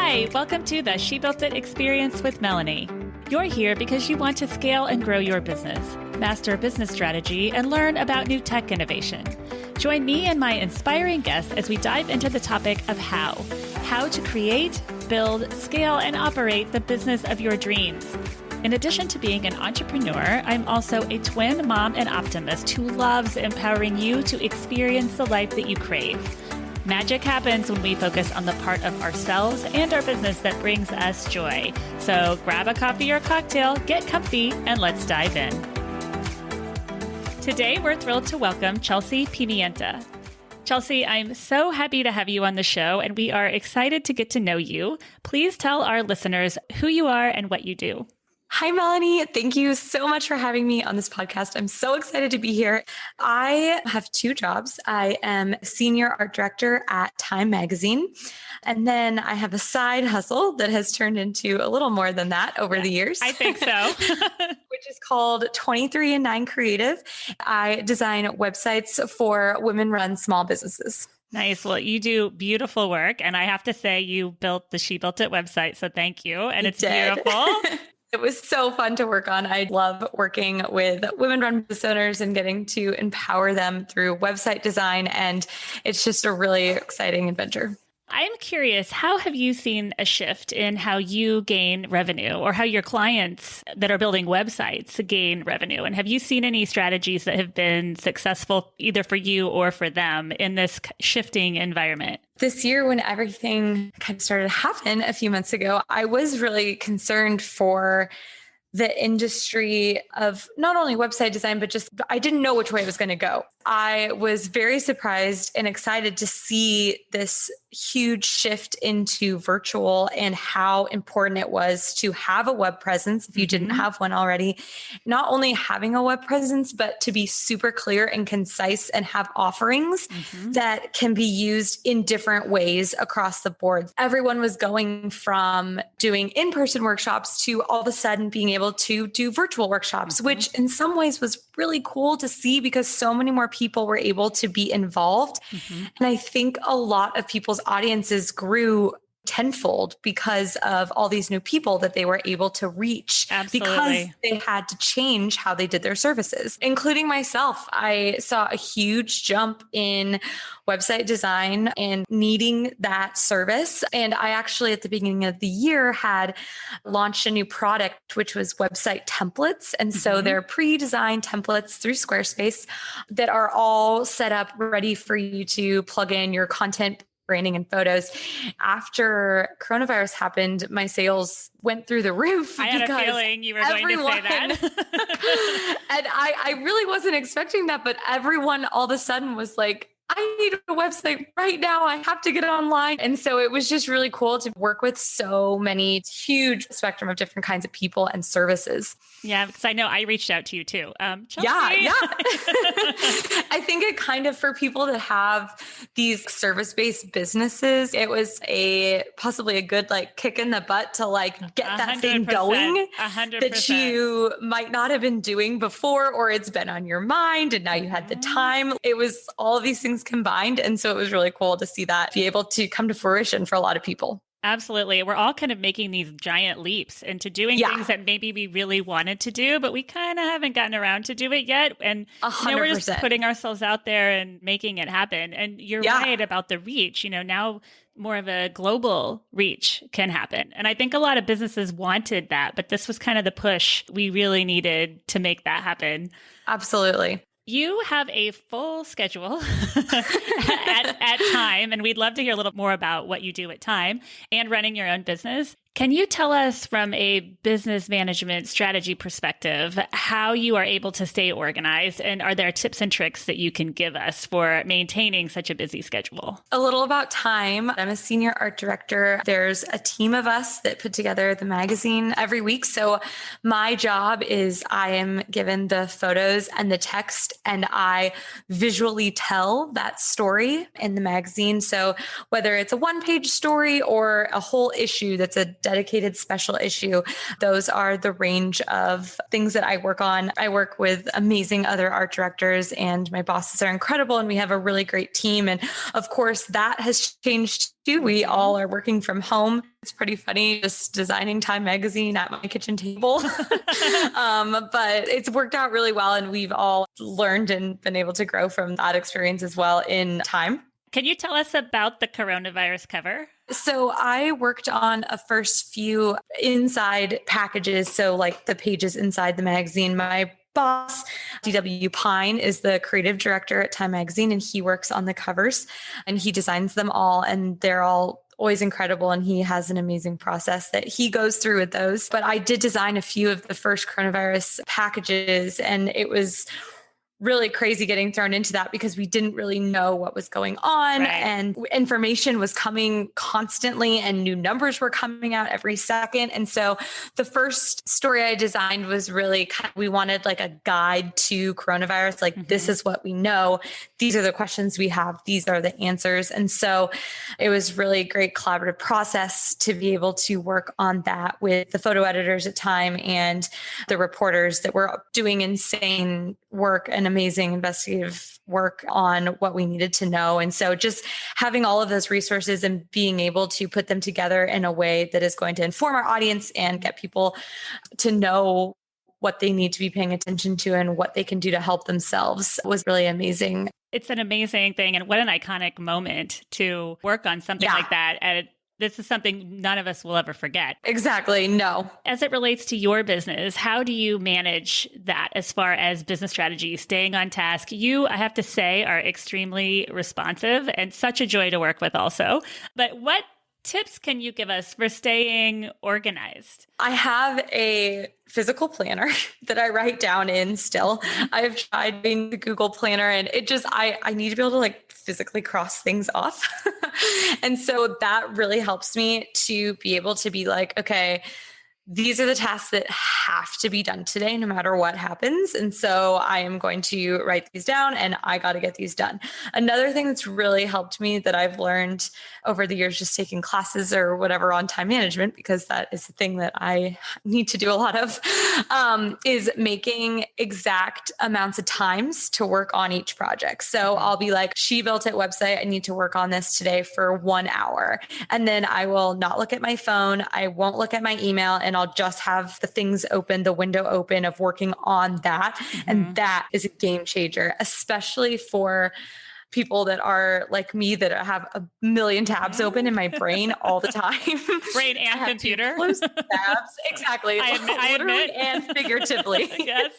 Hi, welcome to the She Built It experience with Melanie. You're here because you want to scale and grow your business, master business strategy, and learn about new tech innovation. Join me and my inspiring guests as we dive into the topic of how to create, build, scale, and operate the business of your dreams. In addition to being an entrepreneur, I'm also a twin mom and optimist who loves empowering you to experience the life that you crave. Magic happens when we focus on the part of ourselves and our business that brings us joy. So grab a coffee or cocktail, get comfy, and let's dive in. Today, we're thrilled to welcome Chelsea Pimienta. Chelsea, I'm so happy to have you on the show, and we are excited to get to know you. Please tell our listeners who you are and what you do. Hi, Melanie. Thank you so much for having me on this podcast. I'm so excited to be here. I have two jobs. I am senior art director at Time Magazine. And then I have a side hustle that has turned into a little more than that over the years. I think so. Which is called 23 and 9 Creative. I design websites for women-run small businesses. Nice. Well, you do beautiful work. And I have to say, you built the She Built It website. So thank you. And it's beautiful. It was so fun to work on. I love working with women-run business owners and getting to empower them through website design. And it's just a really exciting adventure. I'm curious, how have you seen a shift in how you gain revenue or how your clients that are building websites gain revenue? And have you seen any strategies that have been successful either for you or for them in this shifting environment? This year, when everything kind of started to happen a few months ago, I was really concerned for the industry of not only website design, but just I didn't know which way it was going to go. I was very surprised and excited to see this huge shift into virtual and how important it was to have a web presence if you didn't have one already. Not only having a web presence, but to be super clear and concise and have offerings that can be used in different ways across the board. Everyone was going from doing in-person workshops to all of a sudden being able to do virtual workshops, which in some ways was really cool to see because so many more people were able to be involved. And I think a lot of people's audiences grew tenfold because of all these new people that they were able to reach. Absolutely. Because they had to change how they did their services, including myself. I saw a huge jump in website design and needing that service. And I actually, at the beginning of the year, had launched a new product, which was website templates. And so they're pre-designed templates through Squarespace that are all set up ready for you to plug in your content, branding, and photos. After coronavirus happened, my sales went through the roof. I had a feeling you were going to say that. And I really wasn't expecting that, but everyone all of a sudden was like, I need a website right now. I have to get it online. And so it was just really cool to work with so many huge spectrum of different kinds of people and services. Yeah, because I know I reached out to you too. Chelsea. Yeah. I think it kind of, for people that have these service-based businesses, it was possibly a good kick in the butt to get that thing going 100%. that you might not have been doing before, or it's been on your mind and now you had the time. It was all of these things combined. And so it was really cool to see that be able to come to fruition for a lot of people. Absolutely. We're all kind of making these giant leaps into doing things that maybe we really wanted to do, but we kind of haven't gotten around to do it yet. And we're just putting ourselves out there and making it happen. And you're right about the reach. Now more of a global reach can happen. And I think a lot of businesses wanted that, but this was kind of the push we really needed to make that happen. Absolutely. You have a full schedule at Time, and we'd love to hear a little more about what you do at Time and running your own business. Can you tell us from a business management strategy perspective how you are able to stay organized? And are there tips and tricks that you can give us for maintaining such a busy schedule? A little about Time. I'm a senior art director. There's a team of us that put together the magazine every week. So my job is I am given the photos and the text, and I visually tell that story in the magazine. So whether it's a one-page story or a whole issue that's a dedicated special issue. Those are the range of things that I work on. I work with amazing other art directors, and my bosses are incredible, and we have a really great team. And of course, that has changed too. We all are working from home. It's pretty funny just designing Time magazine at my kitchen table. But it's worked out really well, and we've all learned and been able to grow from that experience as well in Time. Can you tell us about the coronavirus cover? So I worked on a first few inside packages. So like the pages inside the magazine. My boss, DW Pine, is the creative director at Time Magazine, and he works on the covers and he designs them all, and they're all always incredible. And he has an amazing process that he goes through with those. But I did design a few of the first coronavirus packages, and it was really crazy getting thrown into that because we didn't really know what was going on, and information was coming constantly and new numbers were coming out every second. And so the first story I designed was really we wanted like a guide to coronavirus. Like, this is what we know. These are the questions we have. These are the answers. And so it was really a great collaborative process to be able to work on that with the photo editors at Time and the reporters that were doing insane work and amazing investigative work on what we needed to know. And so just having all of those resources and being able to put them together in a way that is going to inform our audience and get people to know what they need to be paying attention to and what they can do to help themselves was really amazing. It's an amazing thing. And what an iconic moment to work on something like that. And this is something none of us will ever forget. Exactly. No. As it relates to your business, how do you manage that as far as business strategy, staying on task? You, I have to say, are extremely responsive and such a joy to work with also. But what tips can you give us for staying organized? I have a physical planner that I write down in still. I've tried being the Google Planner, and it just, I need to be able to like physically cross things off. And so that really helps me to be able to be like, okay, these are the tasks that have to be done today, no matter what happens. And so I am going to write these down, and I got to get these done. Another thing that's really helped me that I've learned over the years, just taking classes or whatever on time management, because that is the thing that I need to do a lot of, is making exact amounts of times to work on each project. So I'll be like, She Built It website, I need to work on this today for 1 hour. And then I will not look at my phone. I won't look at my email, and I'll just have the things open, the window open of working on that. And that is a game changer, especially for people that are like me that have a million tabs open in my brain all the time. Brain and computer. Close tabs. Exactly. I admit. And figuratively. Yes.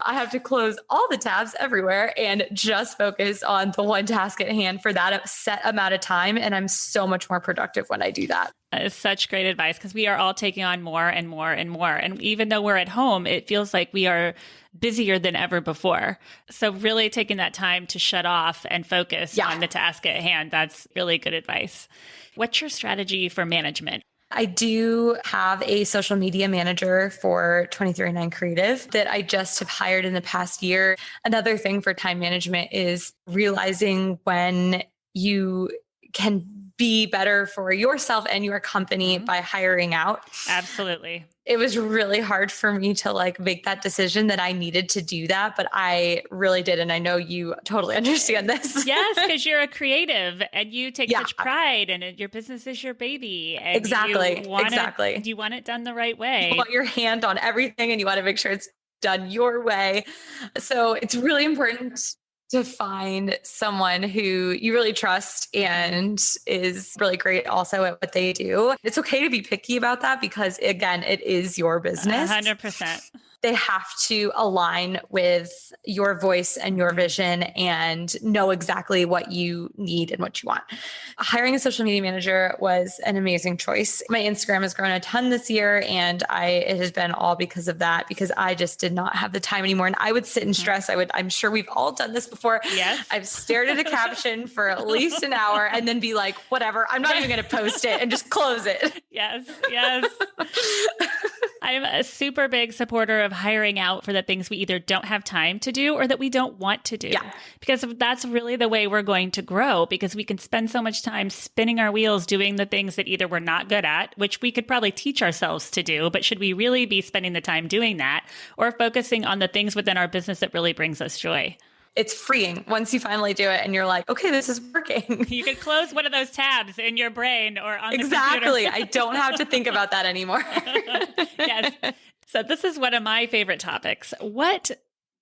I have to close all the tabs everywhere and just focus on the one task at hand for that set amount of time. And I'm so much more productive when I do that. That is such great advice, because we are all taking on more and more and more. And even though we're at home, it feels like we are busier than ever before. So really taking that time to shut off and focus on the task at hand, that's really good advice. What's your strategy for management? I do have a social media manager for 2309 Creative that I just have hired in the past year. Another thing for time management is realizing when you can be better for yourself and your company by hiring out. Absolutely. It was really hard for me to like make that decision that I needed to do that, but I really did. And I know you totally understand this. Yes, because you're a creative and you take such pride and your business is your baby. And exactly. You want it done the right way. You want your hand on everything and you want to make sure it's done your way. So it's really important to find someone who you really trust and is really great also at what they do. It's okay to be picky about that because, again, it is your business. 100%. They have to align with your voice and your vision and know exactly what you need and what you want. Hiring a social media manager was an amazing choice. My Instagram has grown a ton this year, and it has been all because of that, because I just did not have the time anymore. And I would sit and stress. I'm sure we've all done this before. Yes. I've stared at a caption for at least an hour and then be like, whatever, I'm not even going to post it, and just close it. Yes. Yes. I'm a super big supporter of hiring out for the things we either don't have time to do or that we don't want to do. Yeah. Because that's really the way we're going to grow, because we can spend so much time spinning our wheels doing the things that either we're not good at, which we could probably teach ourselves to do, but should we really be spending the time doing that, or focusing on the things within our business that really brings us joy? It's freeing once you finally do it and you're like, okay, this is working. You could close one of those tabs in your brain or on the computer. Exactly. I don't have to think about that anymore. Yes. So this is one of my favorite topics. What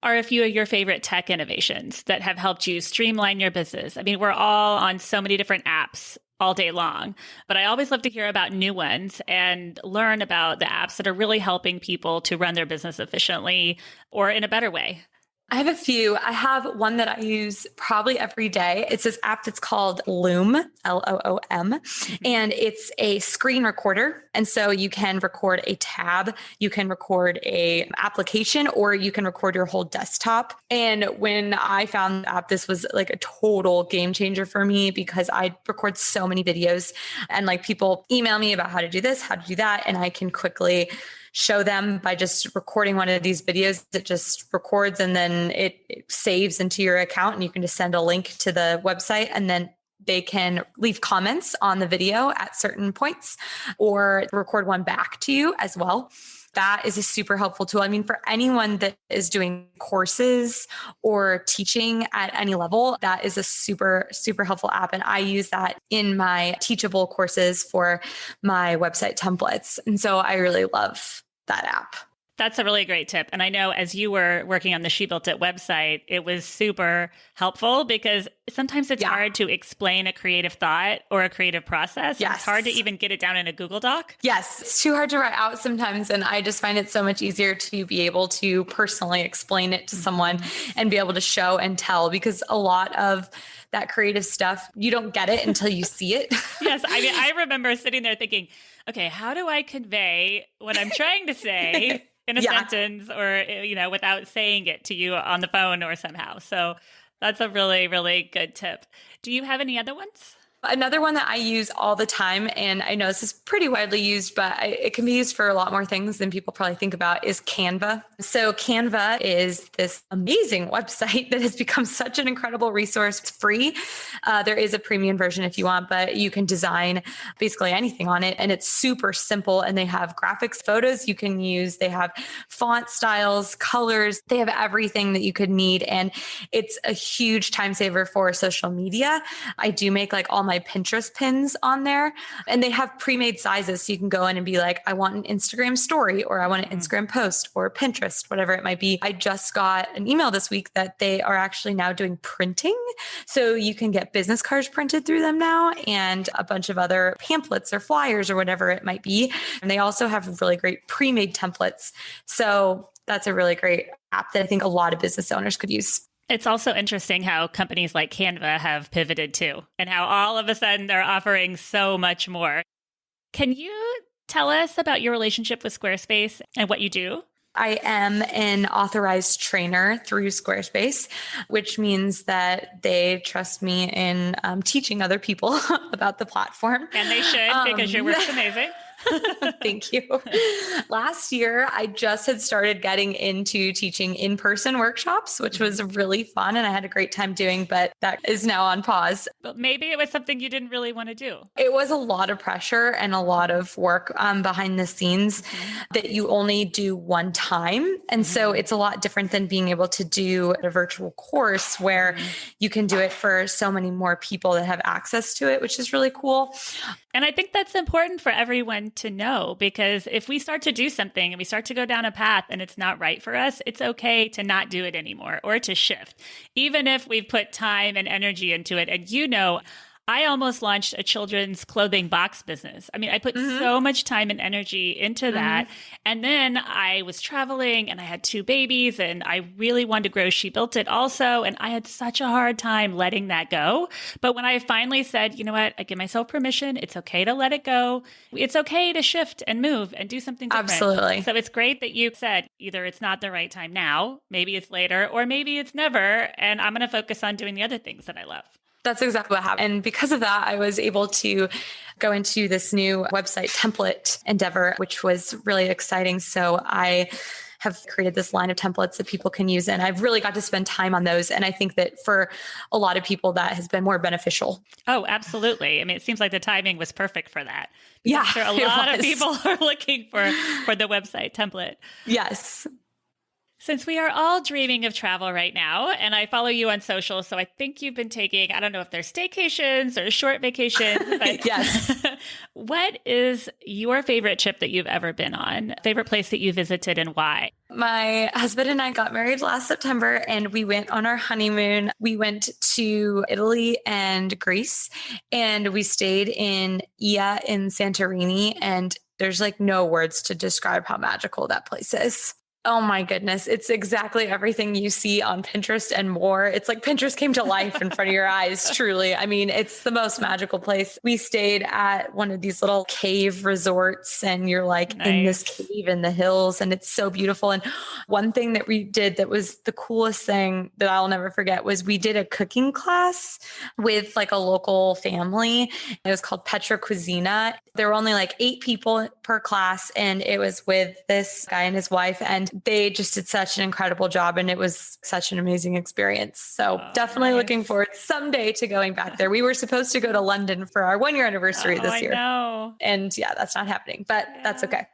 are a few of your favorite tech innovations that have helped you streamline your business? I mean, we're all on so many different apps all day long, but I always love to hear about new ones and learn about the apps that are really helping people to run their business efficiently or in a better way. I have a few. I have one that I use probably every day. It's this app that's called Loom, Loom, and it's a screen recorder. And so you can record a tab, you can record a application, or you can record your whole desktop. And when I found the app, this was like a total game changer for me because I record so many videos and like people email me about how to do this, how to do that. And I can quickly show them by just recording one of these videos. It just records and then it saves into your account, and you can just send a link to the website, and then they can leave comments on the video at certain points or record one back to you as well. That is a super helpful tool. I mean, for anyone that is doing courses or teaching at any level, that is a super, super helpful app. And I use that in my teachable courses for my website templates. And so I really love that app. That's a really great tip. And I know as you were working on the She Built It website, it was super helpful because sometimes it's hard to explain a creative thought or a creative process. Yes. It's hard to even get it down in a Google Doc. Yes, it's too hard to write out sometimes. And I just find it so much easier to be able to personally explain it to someone and be able to show and tell, because a lot of that creative stuff, you don't get it until you see it. Yes. I mean, I remember sitting there thinking, okay, how do I convey what I'm trying to say in a sentence or, without saying it to you on the phone or somehow. So that's a really, really good tip. Do you have any other ones? Another one that I use all the time, and I know this is pretty widely used, but it can be used for a lot more things than people probably think about, is Canva. So Canva is this amazing website that has become such an incredible resource. It's free. There is a premium version if you want, but you can design basically anything on it. And it's super simple. And they have graphics, photos you can use. They have font styles, colors. They have everything that you could need. And it's a huge time saver for social media. I do make like all my Pinterest pins on there, and they have pre-made sizes. So you can go in and be like, I want an Instagram story, or I want an Instagram post, or Pinterest, whatever it might be. I just got an email this week that they are actually now doing printing. So you can get business cards printed through them now, and a bunch of other pamphlets or flyers or whatever it might be. And they also have really great pre-made templates. So that's a really great app that I think a lot of business owners could use. It's also interesting how companies like Canva have pivoted too, and how all of a sudden they're offering so much more. Can you tell us about your relationship with Squarespace and what you do? I am an authorized trainer through Squarespace, which means that they trust me in teaching other people about the platform. And they should, because your work's amazing. Thank you. Last year, I just had started getting into teaching in-person workshops, which was really fun and I had a great time doing, but that is now on pause. But maybe it was something you didn't really want to do. It was a lot of pressure and a lot of work behind the scenes that you only do one time. And so it's a lot different than being able to do a virtual course where you can do it for so many more people that have access to it, which is really cool. And I think that's important for everyone to know, because if we start to do something and we start to go down a path and it's not right for us, it's okay to not do it anymore or to shift, even if we've put time and energy into it. And I almost launched a children's clothing box business. I mean, I put so much time and energy into that. And then I was traveling and I had 2 babies and I really wanted to grow She Built It also. And I had such a hard time letting that go. But when I finally said, you know what, I give myself permission. It's okay to let it go. It's okay to shift and move and do something different. Absolutely. So it's great that you said either it's not the right time now, maybe it's later, or maybe it's never. And I'm going to focus on doing the other things that I love. That's exactly what happened. And because of that, I was able to go into this new website template endeavor, which was really exciting. So I have created this line of templates that people can use. And I've really got to spend time on those. And I think that for a lot of people, that has been more beneficial. Oh, absolutely. I mean, it seems like the timing was perfect for that. Yeah, I'm sure a lot of people are looking for the website template. Yes. Since we are all dreaming of travel right now, and I follow you on social, so I think you've been taking, I don't know if they're staycations or short vacations, but yes. What is your favorite trip that you've ever been on? Favorite place that you visited and why? My husband and I got married last September and we went on our honeymoon. We went to Italy and Greece and we stayed in Ia in Santorini, and there's like no words to describe how magical that place is. Oh my goodness. It's exactly everything you see on Pinterest and more. It's like Pinterest came to life in front of your eyes, truly. I mean, it's the most magical place. We stayed at one of these little cave resorts and you're like in this cave in the hills and it's so beautiful. And one thing that we did that was the coolest thing that I'll never forget was we did a cooking class with like a local family. It was called Petra Cucina. There were only like 8 people per class and it was with this guy and his wife, and they just did such an incredible job and it was such an amazing experience. So definitely looking forward someday to going back there. We were supposed to go to London for our 1-year anniversary this year. Know. And yeah, that's not happening, but that's okay.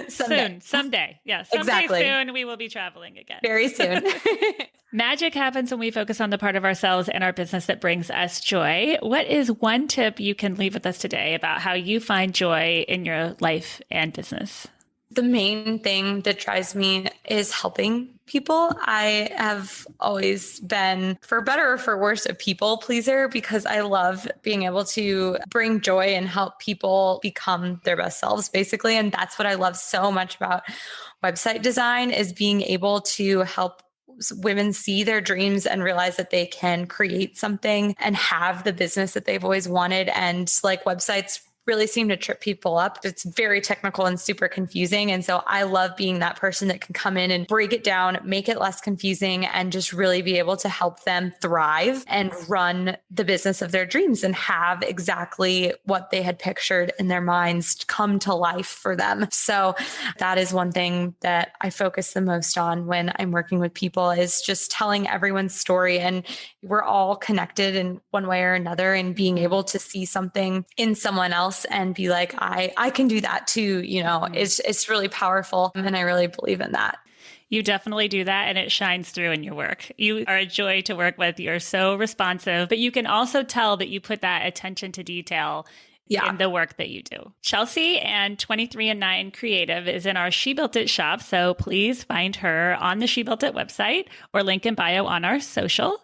Someday. Yeah. Exactly. Soon we will be traveling again. Very soon. Magic happens when we focus on the part of ourselves and our business that brings us joy. What is one tip you can leave with us today about how you find joy in your life and business? The main thing that drives me is helping people. I have always been, for better or for worse, a people pleaser because I love being able to bring joy and help people become their best selves, basically. And that's what I love so much about website design, is being able to help women see their dreams and realize that they can create something and have the business that they've always wanted. And like, websites really seem to trip people up. It's very technical and super confusing. And so I love being that person that can come in and break it down, make it less confusing, and just really be able to help them thrive and run the business of their dreams and have exactly what they had pictured in their minds come to life for them. So that is one thing that I focus the most on when I'm working with people, is just telling everyone's story. And we're all connected in one way or another, and being able to see something in someone else and be like, I can do that too. You know, it's really powerful. And I really believe in that. You definitely do that, and it shines through in your work. You are a joy to work with. You're so responsive, but you can also tell that you put that attention to detail in the work that you do. Chelsea and 23andNine Creative is in our She Built It shop, so please find her on the She Built It website or link in bio on our social.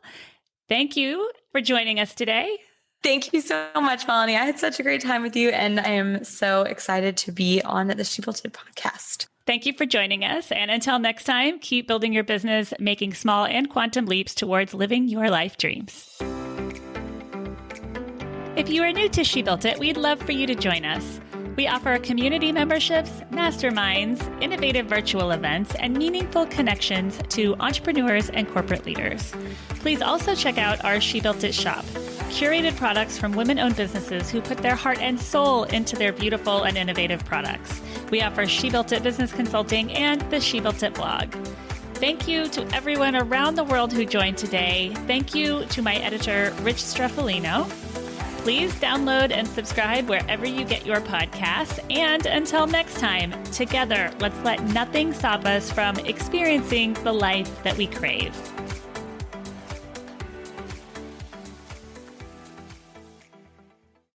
Thank you for joining us today. Thank you so much, Melanie. I had such a great time with you, and I am so excited to be on the She Built It podcast. Thank you for joining us. And until next time, keep building your business, making small and quantum leaps towards living your life dreams. If you are new to She Built It, we'd love for you to join us. We offer community memberships, masterminds, innovative virtual events, and meaningful connections to entrepreneurs and corporate leaders. Please also check out our She Built It shop. Curated products from women-owned businesses who put their heart and soul into their beautiful and innovative products. We offer She Built It business consulting and the She Built It blog. Thank you to everyone around the world who joined today. Thank you to my editor, Rich Streffolino. Please download and subscribe wherever you get your podcasts. And until next time, together, let's let nothing stop us from experiencing the life that we crave.